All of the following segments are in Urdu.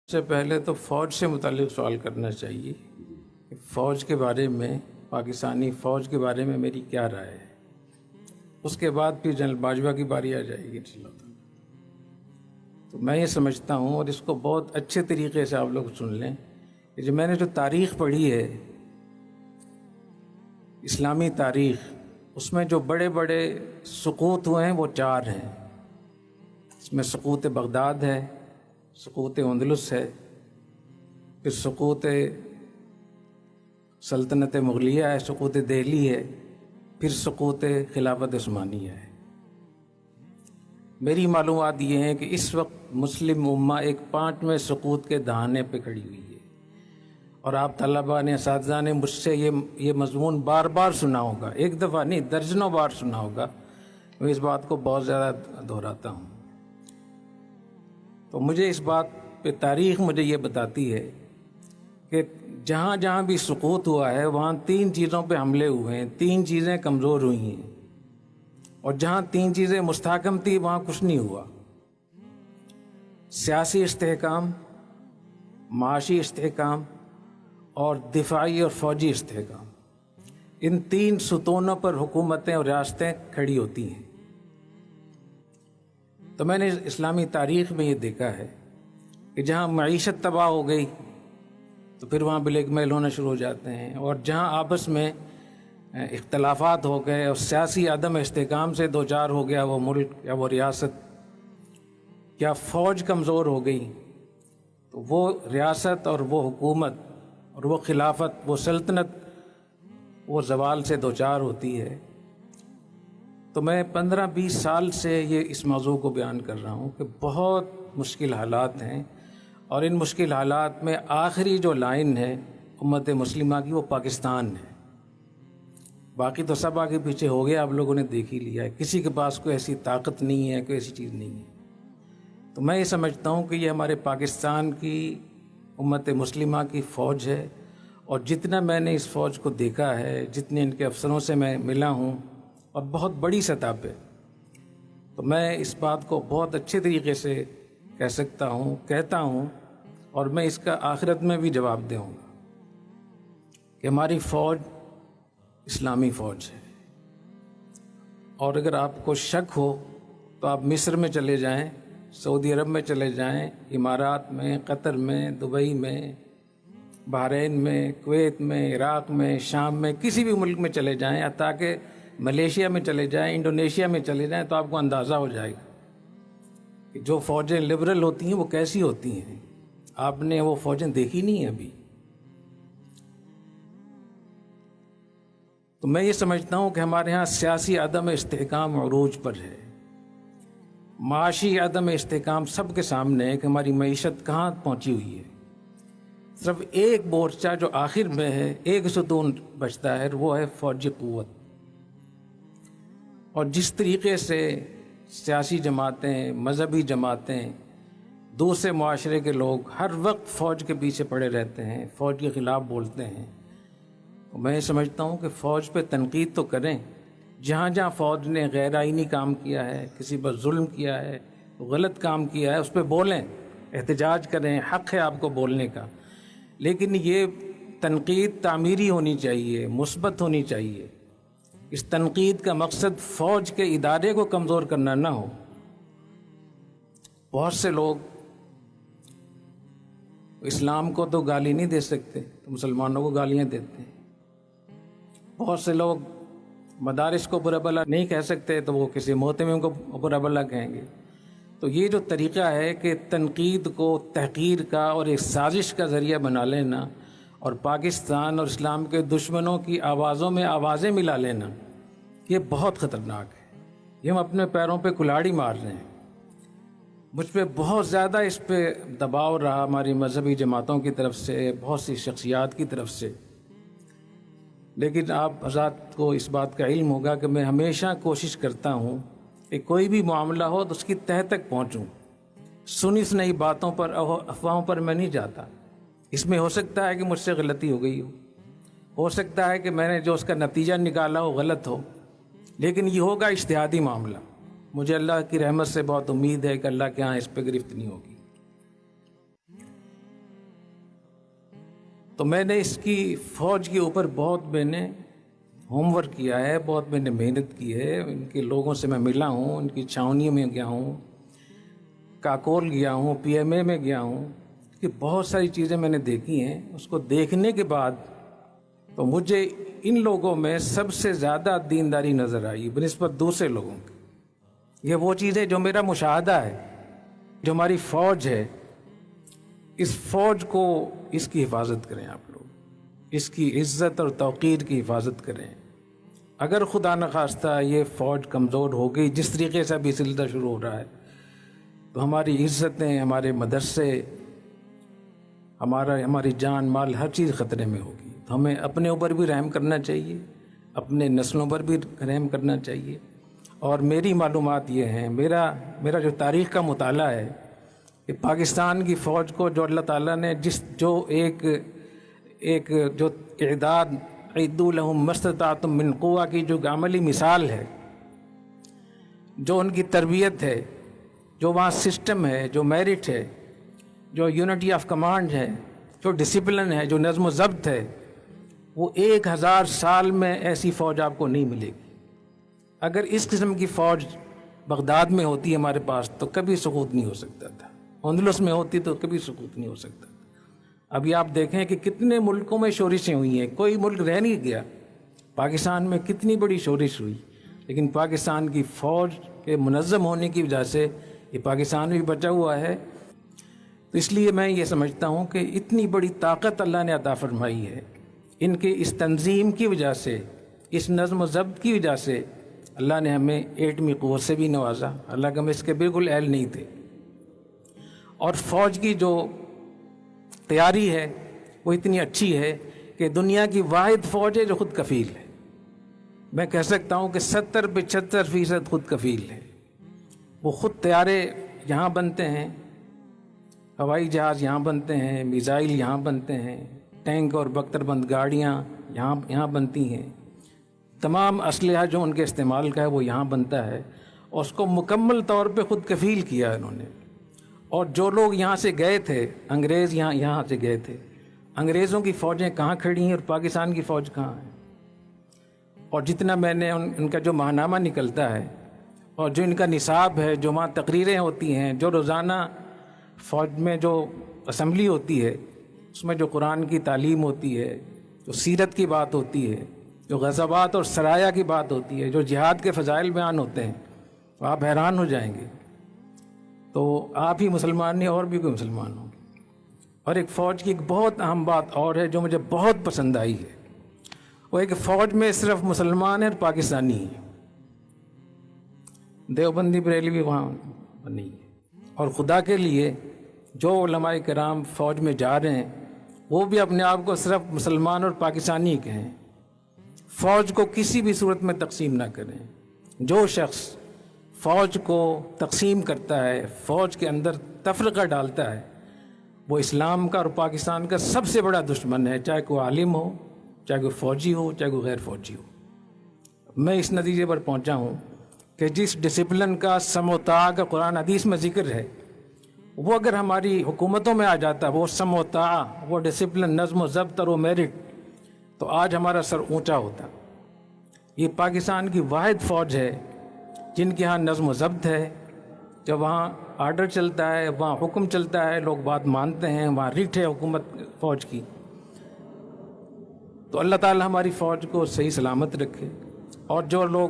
سے پہلے تو فوج سے متعلق سوال کرنا چاہیے کہ فوج کے بارے میں، پاکستانی فوج کے بارے میں میری کیا رائے ہے۔ اس کے بعد پھر جنرل باجوہ کی باری آ جائے گی انشاءاللہ۔ تو میں یہ سمجھتا ہوں، اور اس کو بہت اچھے طریقے سے آپ لوگ سن لیں، کہ جو میں نے جو تاریخ پڑھی ہے، اسلامی تاریخ، اس میں جو بڑے بڑے سقوط ہوئے ہیں وہ 4 ہیں۔ اس میں سقوط بغداد ہے، سقوط اندلس ہے، پھر سقوط سلطنت مغلیہ ہے، سقوط دہلی ہے، پھر سقوط خلافت عثمانیہ ہے۔ میری معلومات یہ ہیں کہ اس وقت مسلم امہ ایک 5ویں سقوط کے دہانے پہ کھڑی ہوئی ہے، اور آپ طلباء نے، اساتذہ نے مجھ سے یہ مضمون بار بار سنا ہوگا، ایک دفعہ نہیں درجنوں بار سنا ہوگا۔ میں اس بات کو بہت زیادہ دہراتا ہوں۔ تو مجھے اس بات پہ تاریخ مجھے یہ بتاتی ہے کہ جہاں جہاں بھی سقوط ہوا ہے وہاں 3 چیزوں پہ حملے ہوئے ہیں، 3 چیزیں کمزور ہوئی ہیں، اور جہاں 3 چیزیں مستحکم تھی وہاں کچھ نہیں ہوا۔ سیاسی استحکام، معاشی استحکام، اور دفاعی اور فوجی استحکام، ان 3 ستونوں پر حکومتیں اور ریاستیں کھڑی ہوتی ہیں۔ تو میں نے اسلامی تاریخ میں یہ دیکھا ہے کہ جہاں معیشت تباہ ہو گئی تو پھر وہاں بلیک میل ہونا شروع ہو جاتے ہیں، اور جہاں آپس میں اختلافات ہو گئے اور سیاسی عدم استحکام سے دوچار ہو گیا وہ ملک یا وہ ریاست، یا فوج کمزور ہو گئی، تو وہ ریاست اور وہ حکومت اور وہ خلافت، وہ سلطنت، وہ زوال سے دوچار ہوتی ہے۔ تو میں 15-20 سال سے یہ اس موضوع کو بیان کر رہا ہوں کہ بہت مشکل حالات ہیں، اور ان مشکل حالات میں آخری جو لائن ہے امت مسلمہ کی وہ پاکستان ہے۔ باقی تو سب آگے پیچھے ہو گیا، آپ لوگوں نے دیکھ ہی لیا ہے، کسی کے پاس کوئی ایسی طاقت نہیں ہے، کوئی ایسی چیز نہیں ہے۔ تو میں یہ سمجھتا ہوں کہ یہ ہمارے پاکستان کی امت مسلمہ کی فوج ہے، اور جتنا میں نے اس فوج کو دیکھا ہے، جتنے ان کے افسروں سے میں ملا ہوں، اور بہت بڑی سطح پہ، تو میں اس بات کو بہت اچھے طریقے سے کہہ سکتا ہوں، کہتا ہوں، اور میں اس کا آخرت میں بھی جواب دوں گا کہ ہماری فوج اسلامی فوج ہے۔ اور اگر آپ کو شک ہو تو آپ مصر میں چلے جائیں، سعودی عرب میں چلے جائیں، امارات میں، قطر میں، دبئی میں، بحرین میں، کویت میں، عراق میں، شام میں، کسی بھی ملک میں چلے جائیں، تاکہ ملیشیا میں چلے جائیں، انڈونیشیا میں چلے جائیں، تو آپ کو اندازہ ہو جائے گا کہ جو فوجیں لبرل ہوتی ہیں وہ کیسی ہوتی ہیں۔ آپ نے وہ فوجیں دیکھی نہیں ہیں ابھی۔ تو میں یہ سمجھتا ہوں کہ ہمارے ہاں سیاسی عدم استحکام عروج پر ہے، معاشی عدم استحکام سب کے سامنے ہے کہ ہماری معیشت کہاں پہنچی ہوئی ہے۔ صرف ایک مورچہ جو آخر میں ہے، ایک ستون بچتا ہے، وہ ہے فوجی قوت۔ اور جس طریقے سے سیاسی جماعتیں، مذہبی جماعتیں، دوسرے معاشرے کے لوگ ہر وقت فوج کے پیچھے پڑے رہتے ہیں، فوج کے خلاف بولتے ہیں، میں سمجھتا ہوں کہ فوج پہ تنقید تو کریں، جہاں جہاں فوج نے غیر آئینی کام کیا ہے، کسی پر ظلم کیا ہے، غلط کام کیا ہے، اس پہ بولیں، احتجاج کریں، حق ہے آپ کو بولنے کا، لیکن یہ تنقید تعمیری ہونی چاہیے، مثبت ہونی چاہیے۔ اس تنقید کا مقصد فوج کے ادارے کو کمزور کرنا نہ ہو۔ بہت سے لوگ اسلام کو تو گالی نہیں دے سکتے تو مسلمانوں کو گالیاں دیتے ہیں، بہت سے لوگ مدارس کو برا بھلا نہیں کہہ سکتے تو وہ کسی محتمم کو برا بھلا کہیں گے۔ تو یہ جو طریقہ ہے کہ تنقید کو تحقیر کا اور ایک سازش کا ذریعہ بنا لینا، اور پاکستان اور اسلام کے دشمنوں کی آوازوں میں آوازیں ملا لینا، یہ بہت خطرناک ہے۔ یہ ہم اپنے پیروں پہ کلاڑی مار رہے ہیں۔ مجھ پہ بہت زیادہ اس پہ دباؤ رہا ہماری مذہبی جماعتوں کی طرف سے، بہت سی شخصیات کی طرف سے، لیکن آپ حضرات کو اس بات کا علم ہوگا کہ میں ہمیشہ کوشش کرتا ہوں کہ کوئی بھی معاملہ ہو تو اس کی تہہ تک پہنچوں، سنی سنائی باتوں پر، افواہوں پر میں نہیں جاتا۔ اس میں ہو سکتا ہے کہ مجھ سے غلطی ہو گئی ہو سکتا ہے کہ میں نے جو اس کا نتیجہ نکالا ہو غلط ہو، لیکن یہ ہوگا اجتہادی معاملہ۔ مجھے اللہ کی رحمت سے بہت امید ہے کہ اللہ کے ہاں اس پہ گرفت نہیں ہوگی۔ تو میں نے اس کی فوج کے اوپر بہت میں نے ہوم ورک کیا ہے، بہت میں نے محنت کی ہے، ان کے لوگوں سے میں ملا ہوں، ان کی چھاونیوں میں گیا ہوں، کاکول گیا ہوں، پی ایم اے میں گیا ہوں، کہ بہت ساری چیزیں میں نے دیکھی ہیں۔ اس کو دیکھنے کے بعد تو مجھے ان لوگوں میں سب سے زیادہ دینداری نظر آئی بنسبت دوسرے لوگوں کی۔ یہ وہ چیزیں جو میرا مشاہدہ ہے، جو ہماری فوج ہے، اس فوج کو اس کی حفاظت کریں آپ لوگ، اس کی عزت اور توقیر کی حفاظت کریں۔ اگر خدا نخواستہ یہ فوج کمزور ہو گئی، جس طریقے سے ابھی سلسلہ شروع ہو رہا ہے، تو ہماری عزتیں، ہمارے مدرسے، ہماری جان مال ہر چیز خطرے میں ہوگی۔ تو ہمیں اپنے اوپر بھی رحم کرنا چاہیے، اپنے نسلوں پر بھی رحم کرنا چاہیے۔ اور میری معلومات یہ ہیں، میرا جو تاریخ کا مطالعہ ہے کہ پاکستان کی فوج کو جو اللہ تعالیٰ نے جو ایک جو اعداد اعدوا لہم ما استطعتم من قوہ کی جو عملی مثال ہے، جو ان کی تربیت ہے، جو وہاں سسٹم ہے، جو میرٹ ہے، جو یونٹی آف کمانڈ ہے، جو ڈسپلن ہے، جو نظم و ضبط ہے، وہ 1000 سال میں ایسی فوج آپ کو نہیں ملے گی۔ اگر اس قسم کی فوج بغداد میں ہوتی ہمارے پاس تو کبھی سقوط نہیں ہو سکتا تھا، اندلس میں ہوتی تو کبھی سقوط نہیں ہو سکتا تھا۔ ابھی آپ دیکھیں کہ کتنے ملکوں میں شورشیں ہوئی ہیں، کوئی ملک رہ نہیں گیا۔ پاکستان میں کتنی بڑی شورش ہوئی، لیکن پاکستان کی فوج کے منظم ہونے کی وجہ سے یہ پاکستان بھی بچا ہوا ہے۔ تو اس لیے میں یہ سمجھتا ہوں کہ اتنی بڑی طاقت اللہ نے عطا فرمائی ہے، ان کے اس تنظیم کی وجہ سے، اس نظم و ضبط کی وجہ سے اللہ نے ہمیں ایٹمی قوت سے بھی نوازا، حالانکہ ہم اس کے بالکل اہل نہیں تھے۔ اور فوج کی جو تیاری ہے وہ اتنی اچھی ہے کہ دنیا کی واحد فوج ہے جو خود کفیل ہے۔ میں کہہ سکتا ہوں کہ 70-75% خود کفیل ہے۔ وہ خود طیارے یہاں بنتے ہیں، ہوائی جہاز یہاں بنتے ہیں، میزائل یہاں بنتے ہیں، ٹینک اور بختر بند گاڑیاں یہاں بنتی ہیں، تمام اسلحہ جو ان کے استعمال کا ہے وہ یہاں بنتا ہے، اور اس کو مکمل طور پہ خود کفیل کیا انہوں نے۔ اور جو لوگ یہاں سے گئے تھے، انگریز یہاں سے گئے تھے، انگریزوں کی فوجیں کہاں کھڑی ہیں اور پاکستان کی فوج کہاں ہے؟ اور جتنا میں نے ان کا جو ماہنامہ نکلتا ہے اور جو ان کا نصاب ہے، جو وہاں تقریریں ہوتی ہیں، جو روزانہ فوج میں جو اسمبلی ہوتی ہے، اس میں جو قرآن کی تعلیم ہوتی ہے، جو سیرت کی بات ہوتی ہے، جو غزوات اور سرایا کی بات ہوتی ہے، جو جہاد کے فضائل بیان ہوتے ہیں، تو آپ حیران ہو جائیں گے۔ تو آپ ہی مسلمان نہیں اور بھی کوئی مسلمان ہوں۔ اور ایک فوج کی ایک بہت اہم بات اور ہے جو مجھے بہت پسند آئی ہے، وہ ایک فوج میں صرف مسلمان ہیں اور پاکستانی ہیں، دیوبندی بریلوی وہاں نہیں ہے۔ اور خدا کے لیے جو علماء کرام فوج میں جا رہے ہیں وہ بھی اپنے آپ کو صرف مسلمان اور پاکستانی کہیں، فوج کو کسی بھی صورت میں تقسیم نہ کریں۔ جو شخص فوج کو تقسیم کرتا ہے، فوج کے اندر تفرقہ ڈالتا ہے، وہ اسلام کا اور پاکستان کا سب سے بڑا دشمن ہے، چاہے کوئی عالم ہو، چاہے کوئی فوجی ہو، چاہے کوئی غیر فوجی ہو۔ میں اس نتیجے پر پہنچا ہوں کہ جس ڈسپلن کا سم و طاع کا قرآن حدیث میں ذکر ہے، وہ اگر ہماری حکومتوں میں آ جاتا، وہ سم و طاع، وہ ڈسپلن، نظم و ضبط اور وہ میرٹ، تو آج ہمارا سر اونچا ہوتا۔ یہ پاکستان کی واحد فوج ہے جن کے ہاں نظم و ضبط ہے، جب وہاں آرڈر چلتا ہے، وہاں حکم چلتا ہے، لوگ بات مانتے ہیں، وہاں ریٹ ہے حکومت فوج کی۔ تو اللہ تعالی ہماری فوج کو صحیح سلامت رکھے۔ اور جو لوگ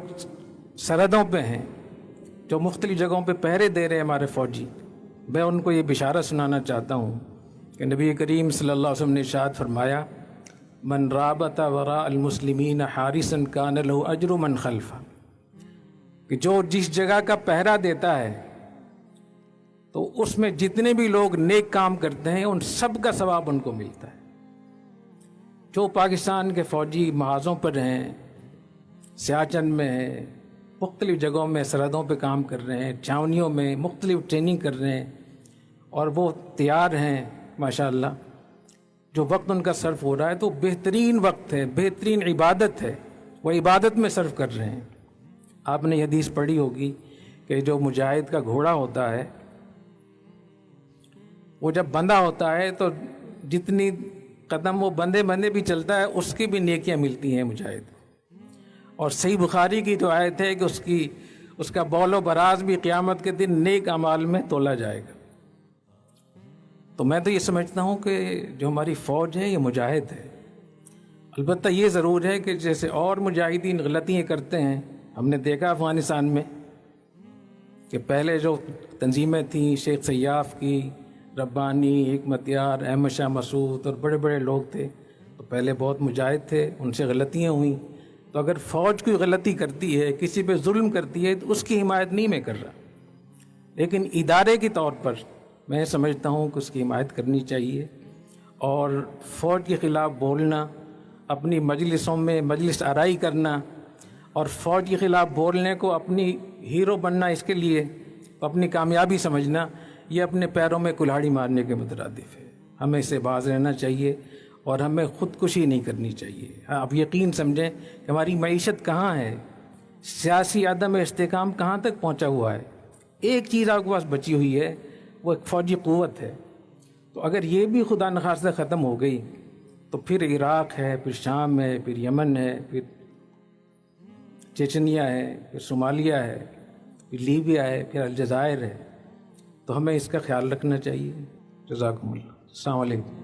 سرحدوں پہ ہیں، جو مختلف جگہوں پہ پہرے دے رہے ہیں ہمارے فوجی، میں ان کو یہ بشارت سنانا چاہتا ہوں کہ نبی کریم صلی اللہ علیہ وسلم نے ارشاد فرمایا، من رابط وراء المسلمین حارسا کان له اجر من خلفہ، کہ جو جس جگہ کا پہرا دیتا ہے تو اس میں جتنے بھی لوگ نیک کام کرتے ہیں ان سب کا ثواب ان کو ملتا ہے۔ جو پاکستان کے فوجی محاذوں پر ہیں، سیاچن میں ہیں، مختلف جگہوں میں سرحدوں پہ کام کر رہے ہیں، چھاونیوں میں مختلف ٹریننگ کر رہے ہیں، اور وہ تیار ہیں ماشاءاللہ، جو وقت ان کا صرف ہو رہا ہے تو بہترین وقت ہے، بہترین عبادت ہے، وہ عبادت میں صرف کر رہے ہیں۔ آپ نے یہ حدیث پڑھی ہوگی کہ جو مجاہد کا گھوڑا ہوتا ہے وہ جب بندھا ہوتا ہے تو جتنی قدم وہ بندے بندے بھی چلتا ہے اس کی بھی نیکیاں ملتی ہیں مجاہد کو. اور صحیح بخاری کی تو آیت ہے کہ اس کا بول و براز بھی قیامت کے دن نیک اعمال میں تولا جائے گا. تو میں تو یہ سمجھتا ہوں کہ جو ہماری فوج ہے یہ مجاہد ہے. البتہ یہ ضرور ہے کہ جیسے اور مجاہدین غلطیاں کرتے ہیں، ہم نے دیکھا افغانستان میں کہ پہلے جو تنظیمیں تھیں، شیخ سیاف کی، ربانی، حکمت یار، احمد شاہ مسعود اور بڑے بڑے لوگ تھے، تو پہلے بہت مجاہد تھے، ان سے غلطیاں ہوئیں. تو اگر فوج کوئی غلطی کرتی ہے، کسی پہ ظلم کرتی ہے، تو اس کی حمایت نہیں میں کر رہا، لیکن ادارے کے طور پر میں سمجھتا ہوں کہ اس کی حمایت کرنی چاہیے. اور فوج کے خلاف بولنا، اپنی مجلسوں میں مجلس آرائی کرنا اور فوج کے خلاف بولنے کو اپنی ہیرو بننا، اس کے لیے اپنی کامیابی سمجھنا، یہ اپنے پیروں میں کلہاڑی مارنے کے مترادف ہے. ہمیں اس سے باز رہنا چاہیے اور ہمیں خودکشی نہیں کرنی چاہیے. آپ یقین سمجھیں کہ ہماری معیشت کہاں ہے، سیاسی عدم استحکام کہاں تک پہنچا ہوا ہے. ایک چیز آپ کے پاس بچی ہوئی ہے، وہ ایک فوجی قوت ہے. تو اگر یہ بھی خدا نخواستہ ختم ہو گئی تو پھر عراق ہے، پھر شام ہے، پھر یمن ہے، پھر چیچنیا ہے، پھر صومالیہ ہے، پھر لیبیا ہے، پھر الجزائر ہے. تو ہمیں اس کا خیال رکھنا چاہیے. جزاکم اللہ. السلام علیکم.